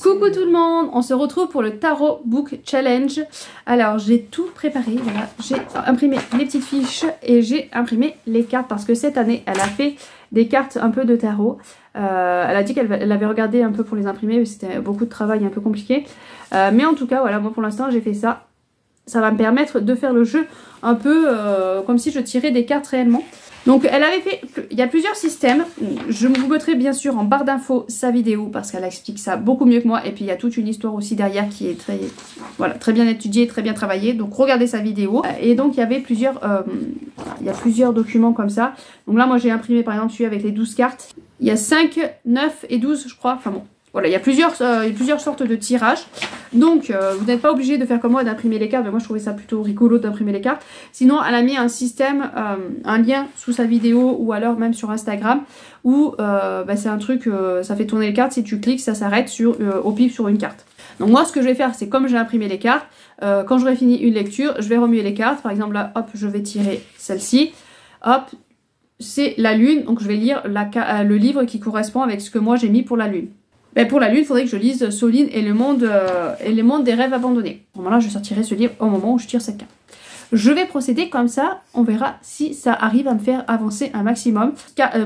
Coucou tout le monde, on se retrouve pour le Tarot Book Challenge. Alors j'ai tout préparé, voilà, j'ai imprimé les petites fiches et j'ai imprimé les cartes parce que cette année elle a fait des cartes un peu de tarot. Elle a dit qu'elle avait regardé un peu pour les imprimer, mais c'était beaucoup de travail un peu compliqué. Mais en tout cas voilà, moi pour l'instant j'ai fait ça. Ça va me permettre de faire le jeu un peu comme si je tirais des cartes réellement. Donc elle avait fait, il y a plusieurs systèmes, je vous mettrai bien sûr en barre d'infos sa vidéo parce qu'elle explique ça beaucoup mieux que moi et puis il y a toute une histoire aussi derrière qui est très, voilà, très bien étudiée, très bien travaillée, donc regardez sa vidéo. Et donc il y avait plusieurs, plusieurs documents comme ça, donc là moi j'ai imprimé par exemple celui avec les 12 cartes, il y a 5, 9 et 12 je crois, enfin bon. Voilà, il y a plusieurs sortes de tirages. Donc, vous n'êtes pas obligé de faire comme moi d'imprimer les cartes. Mais moi, je trouvais ça plutôt rigolo d'imprimer les cartes. Sinon, elle a mis un système, un lien sous sa vidéo ou alors même sur Instagram où c'est un truc, ça fait tourner les cartes. Si tu cliques, ça s'arrête au pif sur une carte. Donc moi, ce que je vais faire, c'est comme j'ai imprimé les cartes, quand j'aurai fini une lecture, je vais remuer les cartes. Par exemple, là, hop, je vais tirer celle-ci. Hop, c'est la lune. Donc, je vais lire le livre qui correspond avec ce que moi j'ai mis pour la lune. Ben pour la lune, il faudrait que je lise Soline et le monde des rêves abandonnés. Bon, là, je sortirai ce livre au moment où je tire cette carte. Je vais procéder comme ça, on verra si ça arrive à me faire avancer un maximum.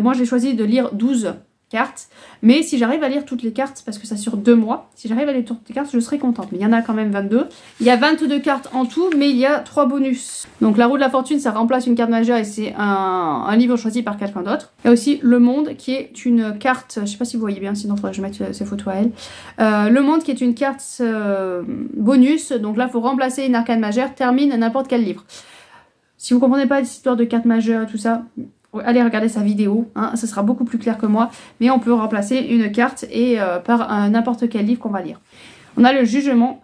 Moi, j'ai choisi de lire 12 cartes, mais si j'arrive à lire toutes les cartes, parce que ça sur 2 mois, si j'arrive à lire toutes les cartes, je serai contente. Mais il y en a quand même 22. Il y a 22 cartes en tout, mais il y a 3 bonus. Donc la roue de la fortune, ça remplace une carte majeure et c'est un livre choisi par quelqu'un d'autre. Il y a aussi le monde qui est une carte, je sais pas si vous voyez bien, sinon il faudrait que je mette ces photos à elle. Le monde qui est une carte bonus, donc là il faut remplacer une arcane majeure, termine n'importe quel livre. Si vous comprenez pas l'histoire de cartes majeures et tout ça, allez regarder sa vidéo, hein, ça sera beaucoup plus clair que moi, mais on peut remplacer une carte et par n'importe quel livre qu'on va lire. On a le jugement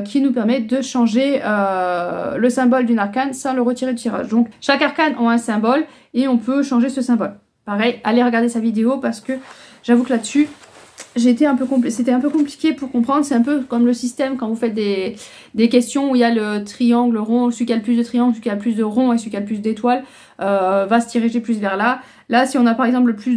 qui nous permet de changer le symbole d'une arcane sans le retirer du tirage. Donc chaque arcane a un symbole et on peut changer ce symbole. Pareil, allez regarder sa vidéo parce que j'avoue que là-dessus, c'était un peu compliqué pour comprendre. C'est un peu comme le système quand vous faites des questions où il y a le triangle rond, celui qui a le plus de triangles, celui qui a le plus de ronds et celui qui a le plus d'étoiles va se diriger plus vers là. Là, si on a par exemple le plus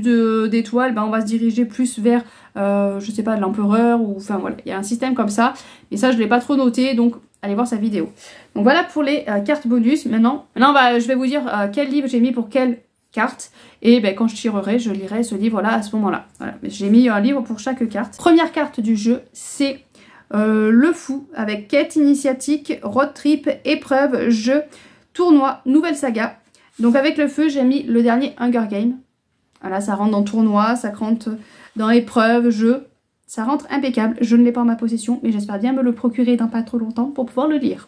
d'étoiles, ben, on va se diriger plus vers, je sais pas, l'empereur ou enfin voilà. Il y a un système comme ça, mais ça je ne l'ai pas trop noté, donc allez voir sa vidéo. Donc voilà pour les cartes bonus. Maintenant je vais vous dire quel livre j'ai mis pour quelle carte et ben, quand je tirerai je lirai ce livre là à ce moment là. Voilà. J'ai mis un livre pour chaque carte. Première carte du jeu, c'est le fou avec quête initiatique, road trip, épreuve, jeu, tournoi, nouvelle saga. Donc avec le feu j'ai mis le dernier Hunger Game. Voilà, ça rentre dans tournoi, ça rentre dans épreuve, jeu, ça rentre impeccable. Je ne l'ai pas en ma possession mais j'espère bien me le procurer dans pas trop longtemps pour pouvoir le lire.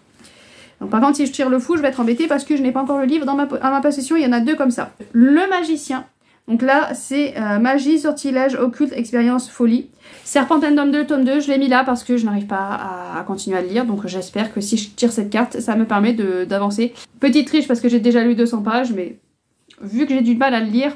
Donc par contre si je tire le fou je vais être embêtée parce que je n'ai pas encore le livre à ma possession, il y en a 2 comme ça. Le magicien, donc là c'est magie, sortilège, occulte, expérience, folie. Serpentendum 2, tome 2, je l'ai mis là parce que je n'arrive pas à continuer à le lire, donc j'espère que si je tire cette carte ça me permet d'avancer. Petite triche parce que j'ai déjà lu 200 pages mais vu que j'ai du mal à le lire,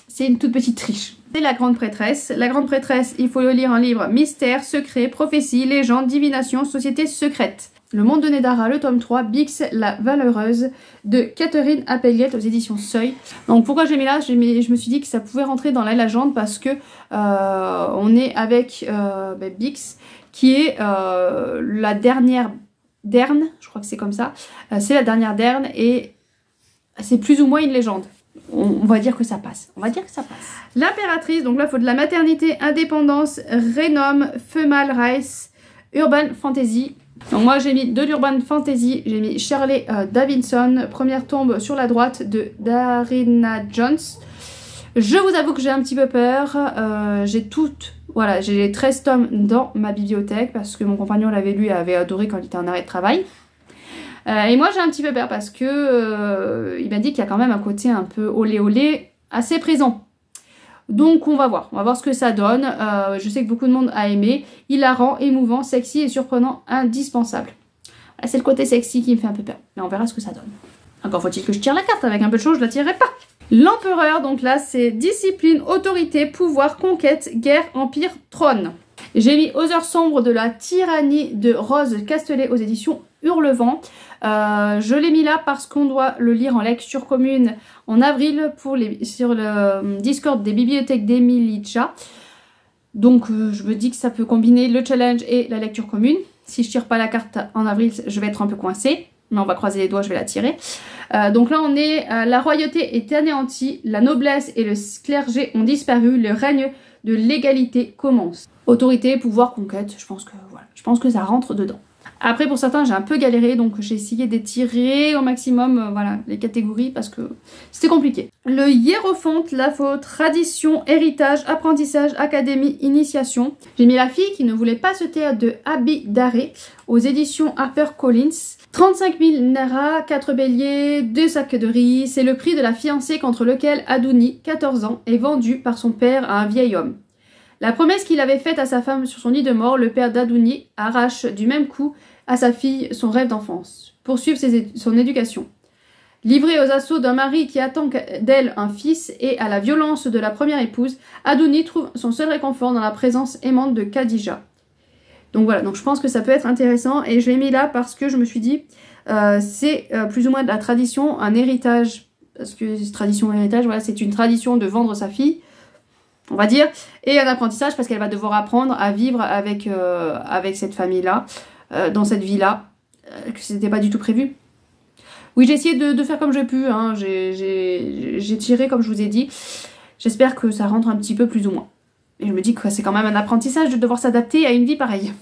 c'est une toute petite triche. C'est la grande prêtresse. La grande prêtresse, il faut le lire un livre mystère, secret, prophétie, légende, divination, société secrète. Le monde de Nedara, le tome 3, Bix, la valeureuse, de Catherine Appelgate aux éditions Seuil. Donc pourquoi j'ai mis là, je me suis dit que ça pouvait rentrer dans la légende parce que on est avec Bix, qui est la dernière Derne, je crois que c'est comme ça. C'est la dernière Derne et c'est plus ou moins une légende. On va dire que ça passe. On va dire que ça passe. L'impératrice, donc là il faut de la maternité, indépendance, Renom, Female Rice, Urban Fantasy. Donc moi j'ai mis de l'Urban Fantasy, j'ai mis Shirley Davidson, première tombe sur la droite de Darina Jones. Je vous avoue que j'ai un petit peu peur, j'ai 13 tomes dans ma bibliothèque parce que mon compagnon l'avait lu et avait adoré quand il était en arrêt de travail. Et moi j'ai un petit peu peur parce que il m'a dit qu'il y a quand même un côté un peu olé olé assez présent. Donc on va voir ce que ça donne. Je sais que beaucoup de monde a aimé. Hilarant, émouvant, sexy et surprenant, indispensable. C'est le côté sexy qui me fait un peu peur. Mais on verra ce que ça donne. Encore faut-il que je tire la carte. Avec un peu de chance, je la tirerai pas. L'empereur, donc là c'est discipline, autorité, pouvoir, conquête, guerre, empire, trône. J'ai mis aux heures sombres de la tyrannie de Rose Castelet aux éditions Hurlevent. Je l'ai mis là parce qu'on doit le lire en lecture commune en avril sur le Discord des bibliothèques d'Emilicha. Donc je me dis que ça peut combiner le challenge et la lecture commune. Si je tire pas la carte en avril, je vais être un peu coincée. Mais on va croiser les doigts, je vais la tirer. Donc là on est, la royauté est anéantie, la noblesse et le clergé ont disparu, le règne de l'égalité commence. Autorité, pouvoir, conquête, je pense que voilà, je pense que ça rentre dedans. Après pour certains j'ai un peu galéré, donc j'ai essayé d'étirer au maximum voilà, les catégories parce que c'était compliqué. Le hiérophante, la faute, tradition, héritage, apprentissage, académie, initiation. J'ai mis la fille qui ne voulait pas se taire de Abi Daré aux éditions HarperCollins. 35 000 Nara, 4 béliers, 2 sacs de riz, c'est le prix de la fiancée contre lequel Adouni, 14 ans, est vendu par son père à un vieil homme. La promesse qu'il avait faite à sa femme sur son lit de mort, le père d'Adouni arrache du même coup à sa fille son rêve d'enfance, poursuivre son éducation. Livré aux assauts d'un mari qui attend d'elle un fils et à la violence de la première épouse, Adouni trouve son seul réconfort dans la présence aimante de Khadija. Donc voilà, donc je pense que ça peut être intéressant et je l'ai mis là parce que je me suis dit c'est plus ou moins de la tradition, un héritage, parce que tradition héritage, voilà, c'est une tradition de vendre sa fille, on va dire, et un apprentissage parce qu'elle va devoir apprendre à vivre avec, avec cette famille-là, dans cette vie-là, que c'était pas du tout prévu. Oui, j'ai essayé de faire comme j'ai pu, hein. J'ai tiré comme je vous ai dit, j'espère que ça rentre un petit peu plus ou moins. Et je me dis que c'est quand même un apprentissage de devoir s'adapter à une vie pareille.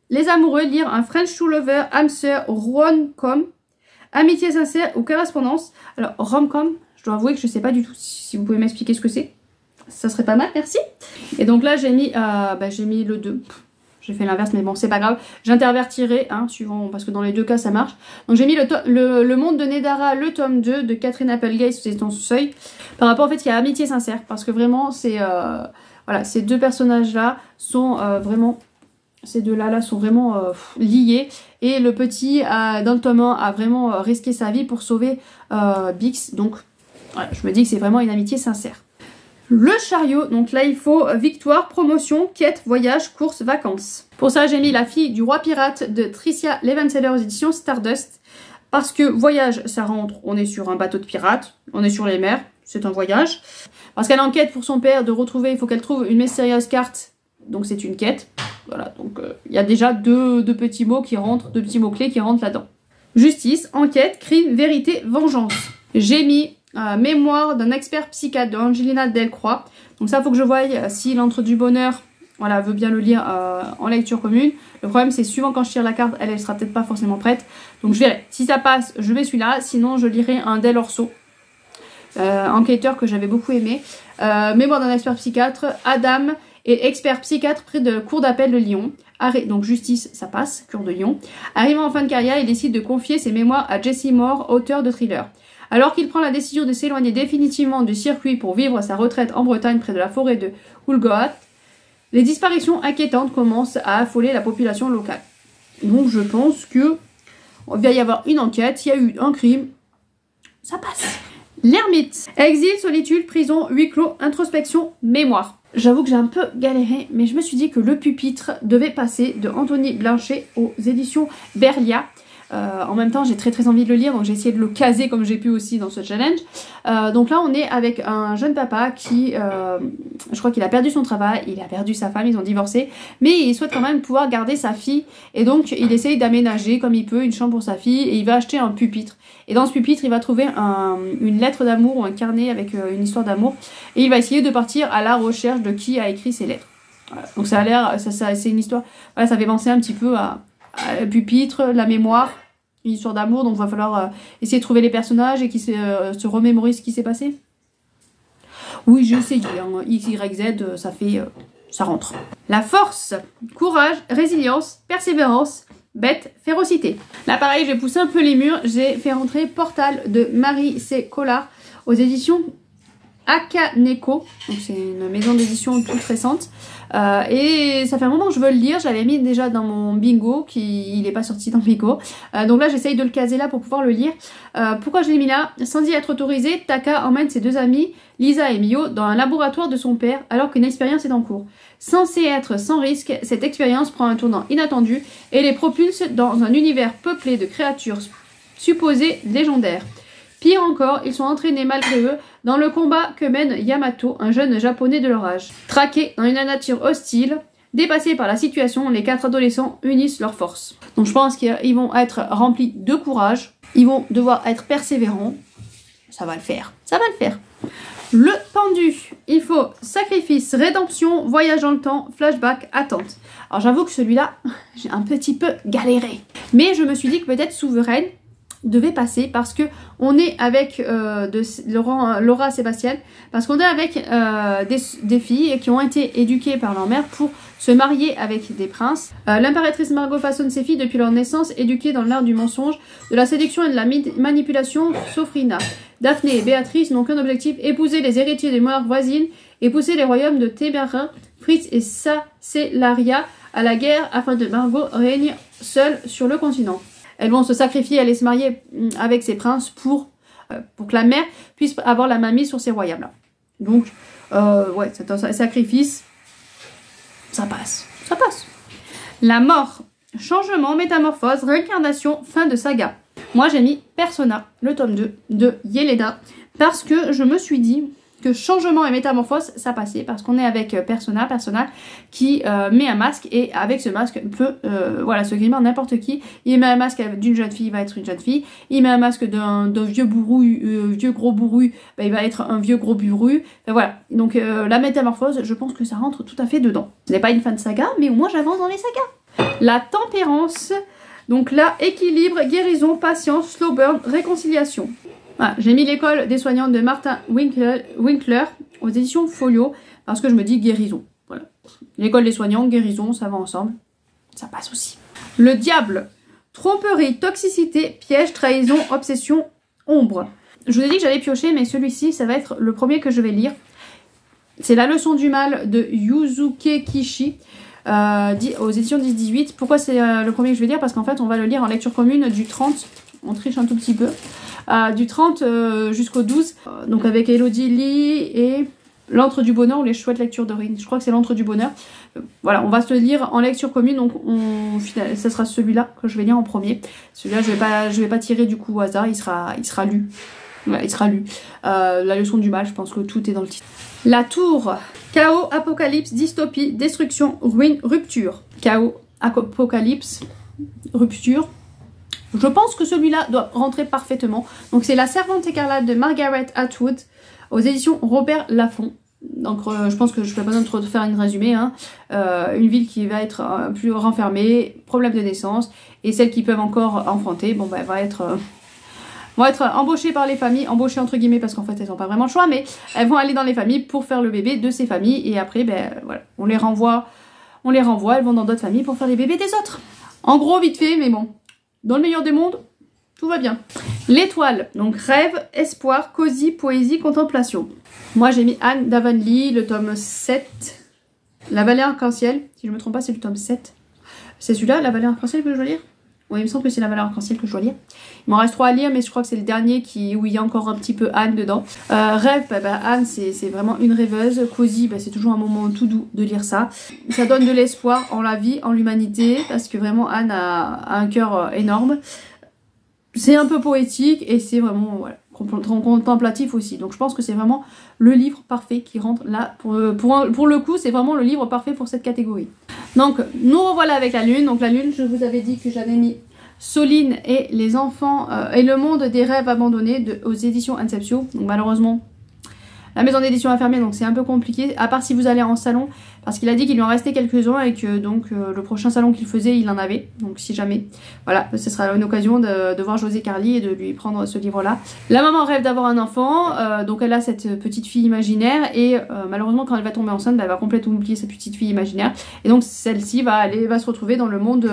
Les amoureux, lire un French to Lover, âme sœur, rom-com, amitié sincère ou correspondance. Alors, rom-com, je dois avouer que je sais pas du tout si vous pouvez m'expliquer ce que c'est. Ça serait pas mal, merci. Et donc là, j'ai mis le 2. J'ai fait l'inverse, mais bon, c'est pas grave. J'intervertirai, hein, suivant, parce que dans les deux cas, ça marche. Donc j'ai mis le monde de Nedara, le tome 2 de Catherine Applegate, c'est dans ce seuil. Par rapport, en fait, il y a amitié sincère, parce que vraiment, c'est... voilà, ces deux personnages-là sont vraiment... Ces deux-là sont vraiment liés. Et le petit, dans le tome 1, a vraiment risqué sa vie pour sauver Bix. Donc, voilà, je me dis que c'est vraiment une amitié sincère. Le chariot, donc là il faut victoire, promotion, quête, voyage, course, vacances. Pour ça j'ai mis la fille du roi pirate de Tricia Levenseller aux éditions Stardust. Parce que voyage, ça rentre, on est sur un bateau de pirate, on est sur les mers, c'est un voyage. Parce qu'elle enquête pour son père de retrouver, il faut qu'elle trouve une mystérieuse carte, donc c'est une quête. Voilà, donc il y a déjà deux petits mots qui rentrent, deux petits mots-clés qui rentrent là-dedans. Justice, enquête, crime, vérité, vengeance. J'ai mis mémoire d'un expert psychiatre de Angelina Delcroix. Donc ça, faut que je voie si l'Antre du Bonheur, voilà, veut bien le lire en lecture commune. Le problème, c'est suivant quand je tire la carte, elle sera peut-être pas forcément prête. Donc je verrai. Si ça passe, je vais celui-là. Sinon, je lirai un Del Orso, enquêteur que j'avais beaucoup aimé. Mémoire d'un expert psychiatre, Adam et expert psychiatre près de cour d'appel de Lyon. Donc justice, ça passe, cour de Lyon. Arrivant en fin de carrière, il décide de confier ses mémoires à Jesse Moore, auteur de thriller. Alors qu'il prend la décision de s'éloigner définitivement du circuit pour vivre sa retraite en Bretagne près de la forêt de Houlgoat, les disparitions inquiétantes commencent à affoler la population locale. Donc je pense que il va y avoir une enquête, il y a eu un crime, ça passe. L'ermite. Exil, solitude, prison, huis clos, introspection, mémoire. J'avoue que j'ai un peu galéré, mais je me suis dit que le pupitre devait passer de Anthony Blanchet aux éditions Berlia. En même temps, j'ai très envie de le lire, donc j'ai essayé de le caser comme j'ai pu aussi dans ce challenge. Donc là, on est avec un jeune papa qui, je crois qu'il a perdu son travail, il a perdu sa femme, ils ont divorcé, mais il souhaite quand même pouvoir garder sa fille, et donc il essaye d'aménager comme il peut une chambre pour sa fille, et il va acheter un pupitre. Et dans ce pupitre, il va trouver une lettre d'amour ou un carnet avec une histoire d'amour, et il va essayer de partir à la recherche de qui a écrit ces lettres. Voilà. Donc ça a l'air, c'est une histoire, voilà, ça fait penser un petit peu à pupitre, la mémoire, une histoire d'amour, donc il va falloir essayer de trouver les personnages et qui se remémorer ce qui s'est passé. Oui, j'ai essayé, hein. X, Y, Z, ça fait, ça rentre. La force, courage, résilience, persévérance, bête, férocité. Là pareil, j'ai poussé un peu les murs, j'ai fait rentrer Portal de Marie C. Collard aux éditions Akaneko, donc c'est une maison d'édition toute récente, et ça fait un moment que je veux le lire, j'avais mis déjà dans mon bingo, il n'est pas sorti dans le bingo, donc là j'essaye de le caser là pour pouvoir le lire. Pourquoi je l'ai mis là? Sans y être autorisé, Taka emmène ses deux amis, Lisa et Mio, dans un laboratoire de son père alors qu'une expérience est en cours. Censée être sans risque, cette expérience prend un tournant inattendu et les propulse dans un univers peuplé de créatures supposées légendaires. Pire encore, ils sont entraînés malgré eux dans le combat que mène Yamato, un jeune japonais de leur âge. Traqués dans une nature hostile, dépassés par la situation, les 4 adolescents unissent leurs forces. Donc je pense qu'ils vont être remplis de courage, ils vont devoir être persévérants. Ça va le faire, ça va le faire. Le pendu, il faut sacrifice, rédemption, voyage dans le temps, flashback, attente. Alors j'avoue que celui-là, j'ai un petit peu galéré. Mais je me suis dit que peut-être Souveraine devait passer parce que on est avec Laura Sébastien, parce qu'on est avec des filles qui ont été éduquées par leur mère pour se marier avec des princes. L'impératrice Margot façonne ses filles depuis leur naissance, éduquées dans l'art du mensonge, de la séduction et de la manipulation. Sophrina, Daphné et Béatrice n'ont qu'un objectif, épouser les héritiers des monarques voisines et pousser les royaumes de Témérain, Fritz et Sacélaria à la guerre afin que Margot règne seule sur le continent. Elles vont se sacrifier, aller se marier avec ces princes pour que la mère puisse avoir la main mise sur ces royaumes-là. Donc, ouais, c'est un sacrifice. Ça passe. Ça passe. La mort. Changement, métamorphose, réincarnation, fin de saga. Moi, j'ai mis Persona, le tome 2 de Yelena, parce que je me suis dit que changement et métamorphose, ça passait, parce qu'on est avec Persona qui met un masque, et avec ce masque peut voilà, se grimer n'importe qui. Il met un masque d'une jeune fille, il va être une jeune fille. Il met un masque d'un vieux bourru, vieux gros bourru, bah, il va être un vieux gros bourru. Enfin, voilà, donc la métamorphose, je pense que ça rentre tout à fait dedans. Ce n'est pas une fin de saga, mais au moins j'avance dans les sagas. La tempérance, donc là, équilibre, guérison, patience, slow burn, réconciliation. Voilà, j'ai mis l'école des soignantes de Martin Winkler aux éditions Folio parce que je me dis guérison. Voilà. L'école des soignants, guérison, ça va ensemble. Ça passe aussi. Le diable. Tromperie, toxicité, piège, trahison, obsession, ombre. Je vous ai dit que j'allais piocher, mais celui-ci, ça va être le premier que je vais lire. C'est La leçon du mal de Yuzuke Kishi. Aux éditions 10-18. Pourquoi c'est le premier que je vais lire? Parce qu'en fait on va le lire en lecture commune du 30, on triche un tout petit peu, du 30 jusqu'au 12, donc avec Elodie Lee et L'Antre du Bonheur ou Les Chouettes Lectures d'Orine. Je crois que c'est L'Antre du Bonheur. Voilà, on va se le lire en lecture commune, donc ça sera celui-là que je vais lire en premier. Celui-là je vais pas tirer du coup au hasard, il sera lu. Voilà, il sera lu. La leçon du mal, je pense que tout est dans le titre. La tour. Chaos, apocalypse, dystopie, destruction, ruine, rupture. Chaos, apocalypse, rupture. Je pense que celui-là doit rentrer parfaitement. Donc c'est La Servante écarlate de Margaret Atwood aux éditions Robert Laffont. Donc je pense que je n'ai pas besoin de faire un résumé. Hein. Une ville qui va être plus renfermée, problème de naissance, et celles qui peuvent encore enfanter, bon bah, vont être embauchées par les familles, embauchées entre guillemets parce qu'en fait elles n'ont pas vraiment le choix, mais elles vont aller dans les familles pour faire le bébé de ces familles, et après ben voilà, on les renvoie, elles vont dans d'autres familles pour faire les bébés des autres. En gros vite fait, mais bon, dans le meilleur des mondes, tout va bien. L'étoile, donc rêve, espoir, cosy, poésie, contemplation. Moi j'ai mis Anne d'Avonlea, le tome 7, La vallée arc-en-ciel, si je ne me trompe pas c'est le tome 7. C'est celui-là, La vallée arc-en-ciel que je dois lire? Oui, il me semble que c'est La vallée arc-en-ciel que je dois lire. Il m'en reste 3 à lire, mais je crois que c'est le dernier où il y a encore un petit peu Anne dedans. Rêve, Anne, c'est vraiment une rêveuse. Cosy, c'est toujours un moment tout doux de lire ça. Ça donne de l'espoir en la vie, en l'humanité, parce que vraiment Anne a un cœur énorme. C'est un peu poétique et c'est vraiment voilà, contemplatif aussi. Donc je pense que c'est vraiment le livre parfait qui rentre là. Pour le coup, c'est vraiment le livre parfait pour cette catégorie. Donc nous revoilà avec la lune. Donc la lune, je vous avais dit que j'avais mis Soline et les enfants et le monde des rêves abandonnés aux éditions Inceptio. Donc malheureusement, la maison d'édition a fermé, donc c'est un peu compliqué, à part si vous allez en salon, parce qu'il a dit qu'il lui en restait quelques-uns et que donc le prochain salon qu'il faisait, il en avait. Donc si jamais, voilà, ce sera une occasion de voir José Carly et de lui prendre ce livre-là. La maman rêve d'avoir un enfant, donc elle a cette petite fille imaginaire et malheureusement quand elle va tomber enceinte, elle va complètement oublier cette petite fille imaginaire. Et donc celle-ci va se retrouver dans le monde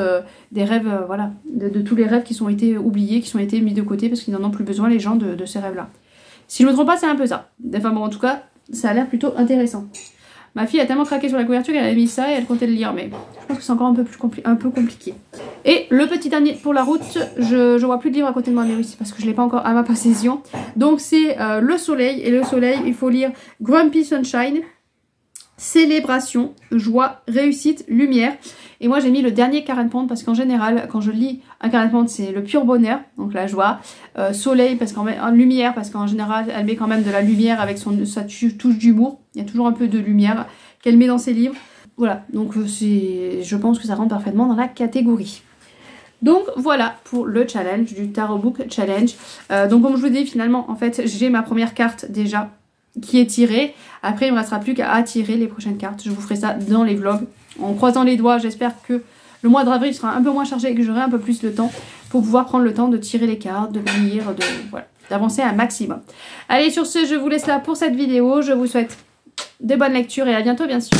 des rêves, voilà, de tous les rêves qui ont été oubliés, qui ont été mis de côté parce qu'ils n'en ont plus besoin les gens de ces rêves-là. Si je me trompe pas, c'est un peu ça. Enfin bon, en tout cas, ça a l'air plutôt intéressant. Ma fille a tellement craqué sur la couverture qu'elle avait mis ça et elle comptait le lire, mais je pense que c'est encore un peu compliqué. Et le petit dernier pour la route, je vois plus de livres à côté de moi, mais oui, c'est parce que je l'ai pas encore à ma possession. Donc c'est Le Soleil, et Le Soleil, il faut lire Grumpy Sunshine célébration, joie, réussite, lumière. Et moi j'ai mis le dernier Karen Pond parce qu'en général quand je lis un Karen Pond c'est le pur bonheur, donc la joie, soleil parce qu'en lumière parce qu'en général elle met quand même de la lumière avec sa touche d'humour, il y a toujours un peu de lumière qu'elle met dans ses livres. Voilà, donc je pense que ça rentre parfaitement dans la catégorie. Donc voilà pour le challenge du Tarot Book Challenge. Donc comme je vous dis finalement en fait j'ai ma première carte déjà qui est tirée. Après il ne me restera plus qu'à tirer les prochaines cartes. Je vous ferai ça dans les vlogs. En croisant les doigts, j'espère que le mois d'avril sera un peu moins chargé et que j'aurai un peu plus le temps pour pouvoir prendre le temps de tirer les cartes, de lire, voilà, d'avancer un maximum. Allez sur ce je vous laisse là pour cette vidéo. Je vous souhaite de bonnes lectures et à bientôt bien sûr.